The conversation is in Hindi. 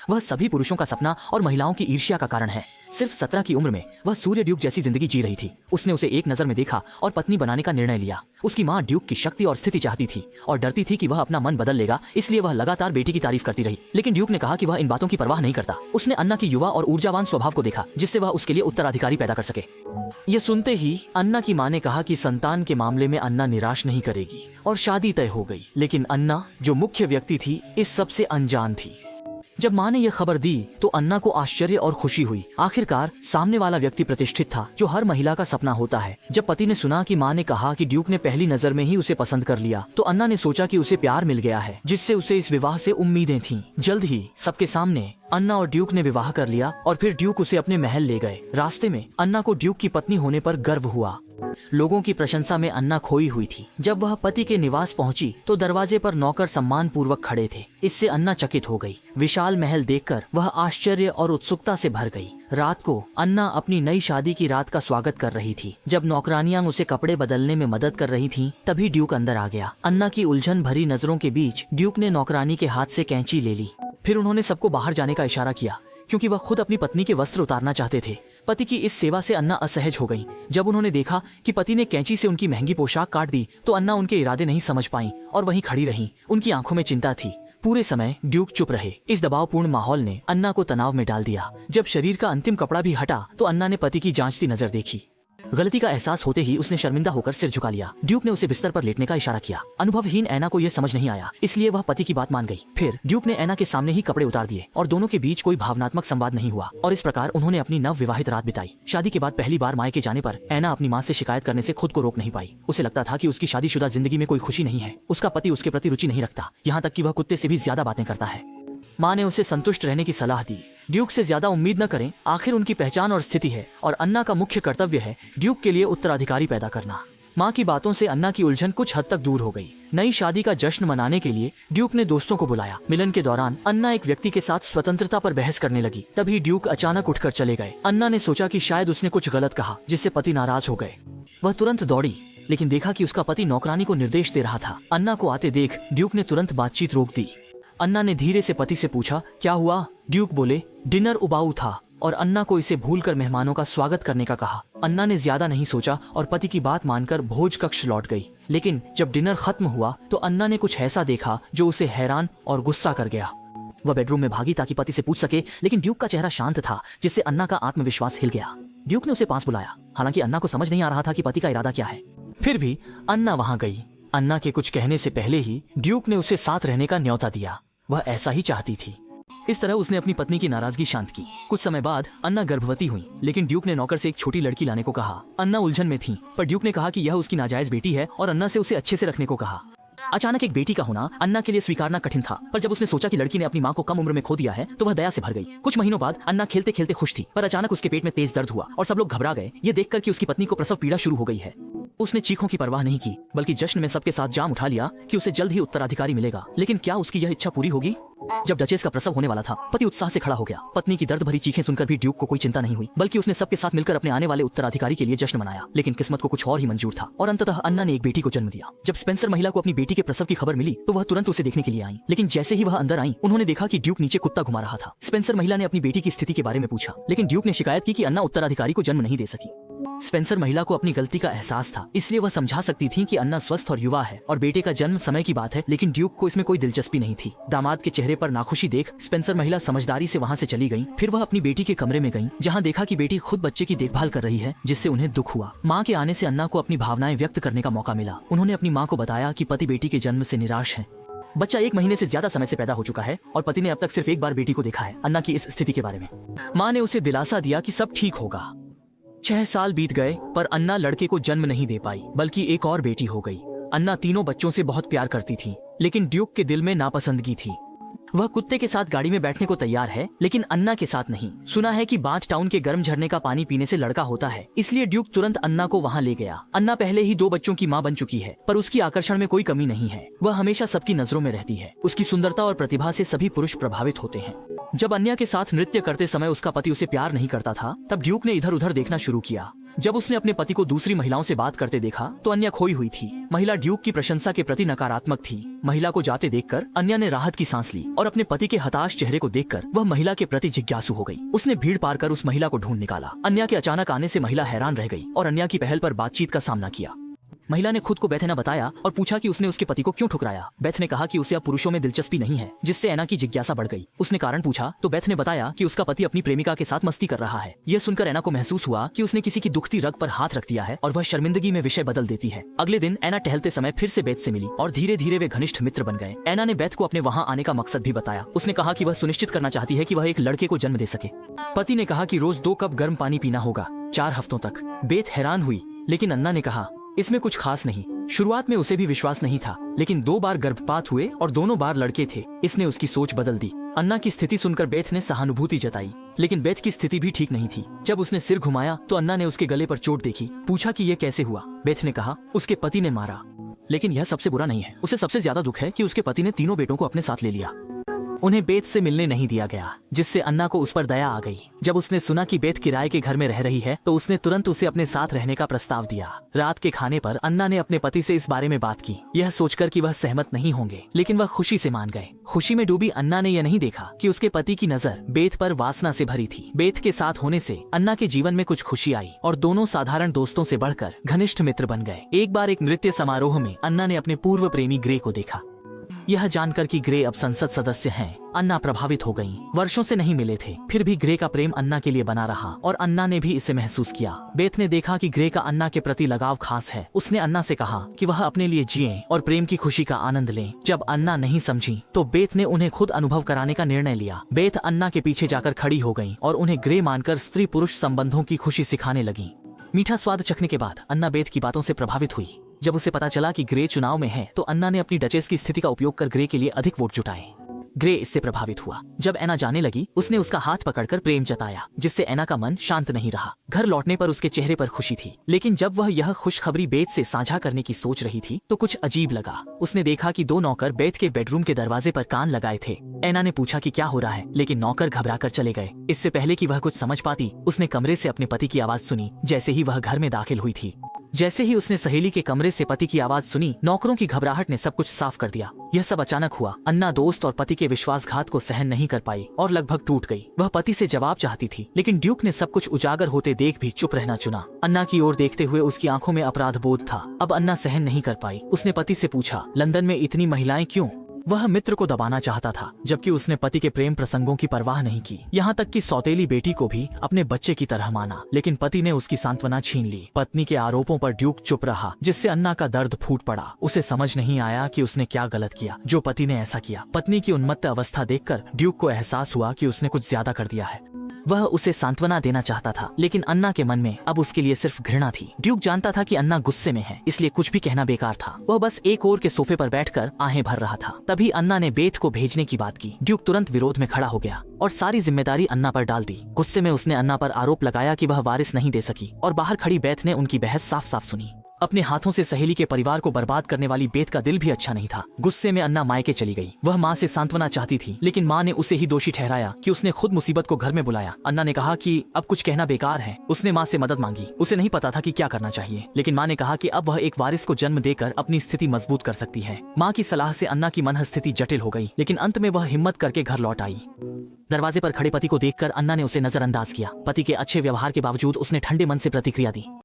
वह सभी पुरुषों का सपना और महिलाओं की ईर्ष्या का कारण है। सिर्फ 17 की उम्र में वह सूर्य ड्यूक जैसी जिंदगी जी रही थी। उसने उसे एक नजर में देखा और पत्नी बनाने का निर्णय लिया। उसकी माँ ड्यूक की शक्ति और स्थिति चाहती थी और डरती थी कि वह अपना मन बदल लेगा, इसलिए वह लगातार बेटी की तारीफ करती रही। लेकिन ड्यूक ने कहा कि वह इन बातों की परवाह नहीं करता। उसने अन्ना की युवा और ऊर्जावान स्वभाव को देखा, जिससे वह उसके लिए उत्तराधिकारी पैदा कर सके। यह सुनते ही अन्ना की माँ ने कहा कि संतान के मामले में अन्ना निराश नहीं करेगी और शादी तय हो गई। लेकिन अन्ना, जो मुख्य व्यक्ति थी, इस सबसे अनजान थी। जब माँ ने यह खबर दी तो अन्ना को आश्चर्य और खुशी हुई। आखिरकार सामने वाला व्यक्ति प्रतिष्ठित था, जो हर महिला का सपना होता है। जब पति ने सुना कि माँ ने कहा कि ड्यूक ने पहली नजर में ही उसे पसंद कर लिया, तो अन्ना ने सोचा कि उसे प्यार मिल गया है, जिससे उसे इस विवाह से उम्मीदें थीं। जल्द ही सबके सामने अन्ना और ड्यूक ने विवाह कर लिया और फिर ड्यूक उसे अपने महल ले गए। रास्ते में अन्ना को ड्यूक की पत्नी होने पर गर्व हुआ। लोगों की प्रशंसा में अन्ना खोई हुई थी। जब वह पति के निवास पहुंची तो दरवाजे पर नौकर सम्मान पूर्वक खड़े थे। इससे अन्ना चकित हो गई। विशाल महल देखकर वह आश्चर्य और उत्सुकता से भर गई। रात को अन्ना अपनी नई शादी की रात का स्वागत कर रही थी। जब नौकरानियां उसे कपड़े बदलने में मदद कर रही थीं, तभी ड्यूक अंदर आ गया। अन्ना की उलझन भरी नजरों के बीच ड्यूक ने नौकरानी के हाथ से कैंची ले ली। फिर उन्होंने सबको बाहर जाने का इशारा किया, क्योंकि वह खुद अपनी पत्नी के वस्त्र उतारना चाहते थे। पति की इस सेवा से अन्ना असहज हो गई। जब उन्होंने देखा कि पति ने कैंची से उनकी महंगी पोशाक काट दी, तो अन्ना उनके इरादे नहीं समझ पाई और वहीं खड़ी रहीं। उनकी आंखों में चिंता थी। पूरे समय ड्यूक चुप रहे। इस दबावपूर्ण माहौल ने अन्ना को तनाव में डाल दिया। जब शरीर का अंतिम कपड़ा भी हटा तो अन्ना ने पति की जांचती नजर देखी। गलती का एहसास होते ही उसने शर्मिंदा होकर सिर झुका लिया। ड्यूक ने उसे बिस्तर पर लेटने का इशारा किया। अनुभवहीन ऐना को यह समझ नहीं आया, इसलिए वह पति की बात मान गई। फिर ड्यूक ने ऐना के सामने ही कपड़े उतार दिए और दोनों के बीच कोई भावनात्मक संवाद नहीं हुआ। और इस प्रकार उन्होंने अपनी नव विवाहित रात बिताई। शादी के बाद पहली बार मायके जाने पर ऐना अपनी माँ से शिकायत करने से खुद को रोक नहीं पाई। उसे लगता था कि उसकी शादीशुदा जिंदगी में कोई खुशी नहीं है। उसका पति उसके प्रति रुचि नहीं रखता, यहाँ तक कि वह कुत्ते से भी ज्यादा बातें करता है। माँ ने उसे संतुष्ट रहने की सलाह दी। ड्यूक से ज्यादा उम्मीद न करें, आखिर उनकी पहचान और स्थिति है और अन्ना का मुख्य कर्तव्य है ड्यूक के लिए उत्तराधिकारी पैदा करना। माँ की बातों से अन्ना की उलझन कुछ हद तक दूर हो गई। नई शादी का जश्न मनाने के लिए ड्यूक ने दोस्तों को बुलाया। मिलन के दौरान अन्ना एक व्यक्ति के साथ स्वतंत्रता पर बहस करने लगी। तभी ड्यूक अचानक उठकर चले गए। अन्ना ने सोचा कि शायद उसने कुछ गलत कहा, जिससे पति नाराज हो गए। वह तुरंत दौड़ी, लेकिन देखा कि उसका पति नौकरानी को निर्देश दे रहा था। अन्ना को आते देख ड्यूक ने तुरंत बातचीत रोक दी। अन्ना ने धीरे से पति से पूछा, क्या हुआ? ड्यूक बोले, डिनर उबाऊ था, और अन्ना को इसे भूलकर मेहमानों का स्वागत करने का कहा। अन्ना ने ज्यादा नहीं सोचा और पति की बात मानकर भोज कक्ष लौट गई। लेकिन जब डिनर खत्म हुआ तो अन्ना ने कुछ ऐसा देखा जो उसे हैरान और गुस्सा कर गया। वह बेडरूम में भागी ताकि पति से पूछ सके, लेकिन ड्यूक का चेहरा शांत था, जिससे अन्ना का आत्मविश्वास हिल गया। ड्यूक ने उसे पास बुलाया। हालांकि अन्ना को समझ नहीं आ रहा था कि पति का इरादा क्या है। फिर भी अन्ना वहां गई। अन्ना के कुछ कहने से पहले ही ड्यूक ने उसे साथ रहने का न्योता दिया। वह ऐसा ही चाहती थी। इस तरह उसने अपनी पत्नी की नाराजगी शांत की। कुछ समय बाद अन्ना गर्भवती हुई, लेकिन ड्यूक ने नौकर से एक छोटी लड़की लाने को कहा। अन्ना उलझन में थी, पर ड्यूक ने कहा कि यह उसकी नाजायज बेटी है और अन्ना से उसे अच्छे से रखने को कहा। अचानक एक बेटी का होना अन्ना के लिए स्वीकारना कठिन था, पर जब उसने सोचा कि लड़की ने अपनी माँ को कम उम्र में खो दिया है तो वह दया से भर गई। कुछ महीनों बाद अन्ना खेलते खेलते खुश थी, पर अचानक उसके पेट में तेज दर्द हुआ और सब लोग घबरा गए, ये देखकर कि उसकी पत्नी को प्रसव पीड़ा शुरू हो गई है। उसने चीखों की परवाह नहीं की, बल्कि जश्न में सबके साथ जाम उठा लिया कि उसे जल्द ही उत्तराधिकारी मिलेगा। लेकिन क्या उसकी यह इच्छा पूरी होगी? जब डचेस का प्रसव होने वाला था, पति उत्साह से खड़ा हो गया। पत्नी की दर्द भरी चीखें सुनकर भी ड्यूक को कोई चिंता नहीं हुई, बल्कि उसने सबके साथ मिलकर अपने आने वाले उत्तराधिकारी के लिए जश्न मनाया। लेकिन किस्मत को कुछ और ही मंजूर था और अंततः अन्ना ने एक बेटी को जन्म दिया। जब स्पेंसर महिला को अपनी बेटी के प्रसव की खबर मिली तो वह तुरंत उसे देखने के लिए आई। लेकिन जैसे ही वह अंदर आई, उन्होंने देखा कि ड्यूक नीचे कुत्ता घुमा रहा था। स्पेंसर महिला ने अपनी बेटी की स्थिति के बारे में पूछा, लेकिन ड्यूक ने शिकायत की कि अन्ना उत्तराधिकारी को जन्म नहीं दे सकी। स्पेंसर महिला को अपनी गलती का एहसास था, इसलिए वह समझा सकती थी कि अन्ना स्वस्थ और युवा है और बेटे का जन्म समय की बात है। लेकिन ड्यूक को इसमें कोई दिलचस्पी नहीं थी। दामाद के चेहरे पर नाखुशी देख स्पेंसर महिला समझदारी से वहां से चली गई। फिर वह अपनी बेटी के कमरे में गई, जहां देखा कि बेटी खुद बच्चे की देखभाल कर रही है, जिससे उन्हें दुख हुआ। माँ के आने से अन्ना को अपनी भावनाएं व्यक्त करने का मौका मिला। उन्होंने अपनी माँ को बताया कि पति बेटी के जन्म से निराश है। बच्चा 1 महीने से ज्यादा समय से पैदा हो चुका है और पति ने अब तक सिर्फ एक बार बेटी को देखा है। अन्ना की इस स्थिति के बारे में माँ ने उसे दिलासा दिया कि सब ठीक होगा। 6 साल बीत गए, पर अन्ना लड़के को जन्म नहीं दे पाई, बल्कि एक और बेटी हो गई। अन्ना तीनों बच्चों से बहुत प्यार करती थी, लेकिन ड्यूक के दिल में नापसंदगी थी। वह कुत्ते के साथ गाड़ी में बैठने को तैयार है, लेकिन अन्ना के साथ नहीं। सुना है कि बाट टाउन के गर्म झरने का पानी पीने से लड़का होता है, इसलिए ड्यूक तुरंत अन्ना को वहां ले गया। अन्ना पहले ही 2 बच्चों की मां बन चुकी है, पर उसकी आकर्षण में कोई कमी नहीं है। वह हमेशा सबकी नजरों में रहती है। उसकी सुंदरता और प्रतिभा से सभी पुरुष प्रभावित होते हैं। जब अन्या के साथ नृत्य करते समय उसका पति उसे प्यार नहीं करता था, तब ड्यूक ने इधर उधर देखना शुरू किया। जब उसने अपने पति को दूसरी महिलाओं से बात करते देखा तो अन्या खोई हुई थी। महिला ड्यूक की प्रशंसा के प्रति नकारात्मक थी। महिला को जाते देखकर अन्या ने राहत की सांस ली और अपने पति के हताश चेहरे को देखकर वह महिला के प्रति जिज्ञासु हो गई। उसने भीड़ पार कर उस महिला को ढूंढ निकाला। अन्या के अचानक आने से महिला हैरान रह गई और अन्या की पहल पर बातचीत का सामना किया। महिला ने खुद को बेथ ने बताया और पूछा कि उसने उसके पति को क्यों ठुकराया। बेथ ने कहा कि उसे अब पुरुषों में दिलचस्पी नहीं है, जिससे एना की जिज्ञासा बढ़ गई। उसने कारण पूछा तो बेथ ने बताया कि उसका पति अपनी प्रेमिका के साथ मस्ती कर रहा है। यह सुनकर एना को महसूस हुआ कि उसने किसी की दुखती रग पर हाथ रख दिया है और वह शर्मिंदगी में विषय बदल देती है। अगले दिन एना टहलते समय फिर से बेथ से मिली और धीरे धीरे वे घनिष्ठ मित्र बन गए। एना ने बेथ को अपने वहाँ आने का मकसद भी बताया। उसने कहा कि वह सुनिश्चित करना चाहती है कि वह एक लड़के को जन्म दे सके। पति ने कहा कि रोज 2 कप गर्म पानी पीना होगा 4 हफ्तों तक। बेथ हैरान हुई, लेकिन अन्ना ने कहा इसमें कुछ खास नहीं। शुरुआत में उसे भी विश्वास नहीं था, लेकिन 2 बार गर्भपात हुए और दोनों बार लड़के थे। इसने उसकी सोच बदल दी। अन्ना की स्थिति सुनकर बेथ ने सहानुभूति जताई, लेकिन बेथ की स्थिति भी ठीक नहीं थी। जब उसने सिर घुमाया तो अन्ना ने उसके गले पर चोट देखी। पूछा कि यह कैसे हुआ। बेथ ने कहा उसके पति ने मारा। लेकिन यह सबसे बुरा नहीं है। उसे सबसे ज्यादा दुख है कि उसके पति ने तीनों बेटों को अपने साथ ले लिया। उन्हें बेथ से मिलने नहीं दिया गया, जिससे अन्ना को उस पर दया आ गई। जब उसने सुना कि बेथ किराए के घर में रह रही है तो उसने तुरंत उसे अपने साथ रहने का प्रस्ताव दिया। रात के खाने पर अन्ना ने अपने पति से इस बारे में बात की, यह सोचकर कि वह सहमत नहीं होंगे, लेकिन वह खुशी से मान गए। खुशी में डूबी अन्ना ने यह नहीं देखा कि उसके पति की नजर बेथ पर वासना से भरी थी। बेथ के साथ होने से अन्ना के जीवन में कुछ खुशी आई और दोनों साधारण दोस्तों से बढ़कर घनिष्ठ मित्र बन गए। एक बार एक नृत्य समारोह में अन्ना ने अपने पूर्व प्रेमी ग्रे को देखा। यह जानकर कि ग्रे अब संसद सदस्य हैं, अन्ना प्रभावित हो गईं। वर्षों से नहीं मिले थे, फिर भी ग्रे का प्रेम अन्ना के लिए बना रहा और अन्ना ने भी इसे महसूस किया। बेथ ने देखा कि ग्रे का अन्ना के प्रति लगाव खास है। उसने अन्ना से कहा कि वह अपने लिए जिए और प्रेम की खुशी का आनंद लें। जब अन्ना नहीं समझी तो बेथ ने उन्हें खुद अनुभव कराने का निर्णय लिया। बेथ अन्ना के पीछे जाकर खड़ी हो गयी और उन्हें ग्रे मानकर स्त्री पुरुष संबंधों की खुशी सिखाने लगी। मीठा स्वाद चखने के बाद अन्ना बेथ की बातों से प्रभावित हुई। जब उसे पता चला कि ग्रे चुनाव में है तो अन्ना ने अपनी डचेस की स्थिति का उपयोग कर ग्रे के लिए अधिक वोट जुटाए। ग्रे इससे प्रभावित हुआ। जब एना जाने लगी उसने उसका हाथ पकड़कर प्रेम जताया, जिससे एना का मन शांत नहीं रहा। घर लौटने पर उसके चेहरे पर खुशी थी, लेकिन जब वह यह खुशखबरी बेथ से साझा करने की सोच रही थी तो कुछ अजीब लगा। उसने देखा कि 2 नौकर बेथ के बेडरूम के दरवाजे पर कान लगाए थे। एना ने पूछा कि क्या हो रहा है, लेकिन नौकर घबराकर चले गए। इससे पहले कि वह कुछ समझ पाती उसने कमरे से अपने पति की आवाज सुनी जैसे ही वह घर में दाखिल हुई थी। जैसे ही उसने सहेली के कमरे से पति की आवाज सुनी, नौकरों की घबराहट ने सब कुछ साफ कर दिया। यह सब अचानक हुआ। अन्ना दोस्त और पति के विश्वासघात को सहन नहीं कर पाई और लगभग टूट गई। वह पति से जवाब चाहती थी, लेकिन ड्यूक ने सब कुछ उजागर होते देख भी चुप रहना चुना। अन्ना की ओर देखते हुए उसकी आंखों में अपराध बोध था। अब अन्ना सहन नहीं कर पाई। उसने पति से पूछा, लंदन में इतनी महिलाएं क्यों? वह मित्र को दबाना चाहता था, जबकि उसने पति के प्रेम प्रसंगों की परवाह नहीं की। यहाँ तक कि सौतेली बेटी को भी अपने बच्चे की तरह माना, लेकिन पति ने उसकी सांत्वना छीन ली। पत्नी के आरोपों पर ड्यूक चुप रहा, जिससे अन्ना का दर्द फूट पड़ा। उसे समझ नहीं आया कि उसने क्या गलत किया जो पति ने ऐसा किया। पत्नी की उन्मत्त अवस्था देखकर ड्यूक को एहसास हुआ कि उसने कुछ ज्यादा कर दिया है। वह उसे सांत्वना देना चाहता था, लेकिन अन्ना के मन में अब उसके लिए सिर्फ घृणा थी। ड्यूक जानता था कि अन्ना गुस्से में है, इसलिए कुछ भी कहना बेकार था। वह बस एक ओर के सोफे पर बैठकर आहें भर रहा था। तभी अन्ना ने बेथ को भेजने की बात की। ड्यूक तुरंत विरोध में खड़ा हो गया और सारी जिम्मेदारी अन्ना पर डाल दी। गुस्से में उसने अन्ना पर आरोप लगाया कि वह वारिस नहीं दे सकी और बाहर खड़ी बेथ ने उनकी बहस साफ साफ सुनी। अपने हाथों से सहेली के परिवार को बर्बाद करने वाली बेथ का दिल भी अच्छा नहीं था। गुस्से में अन्ना मायके चली गई। वह माँ से सांत्वना चाहती थी, लेकिन माँ ने उसे ही दोषी ठहराया कि उसने खुद मुसीबत को घर में बुलाया। अन्ना ने कहा कि अब कुछ कहना बेकार है। उसने माँ से मदद मांगी। उसे नहीं पता था कि क्या करना चाहिए, लेकिन माँ ने कहा कि अब वह एक वारिस को जन्म देकर अपनी स्थिति मजबूत कर सकती है। माँ की सलाह से अन्ना की मन स्थिति जटिल हो गई, लेकिन अंत में वह हिम्मत करके घर लौट आई। दरवाजे पर खड़े पति को देखकर अन्ना ने उसे नजरअंदाज किया। पति के अच्छे व्यवहार के बावजूद उसने ठंडे मन से प्रतिक्रिया दी।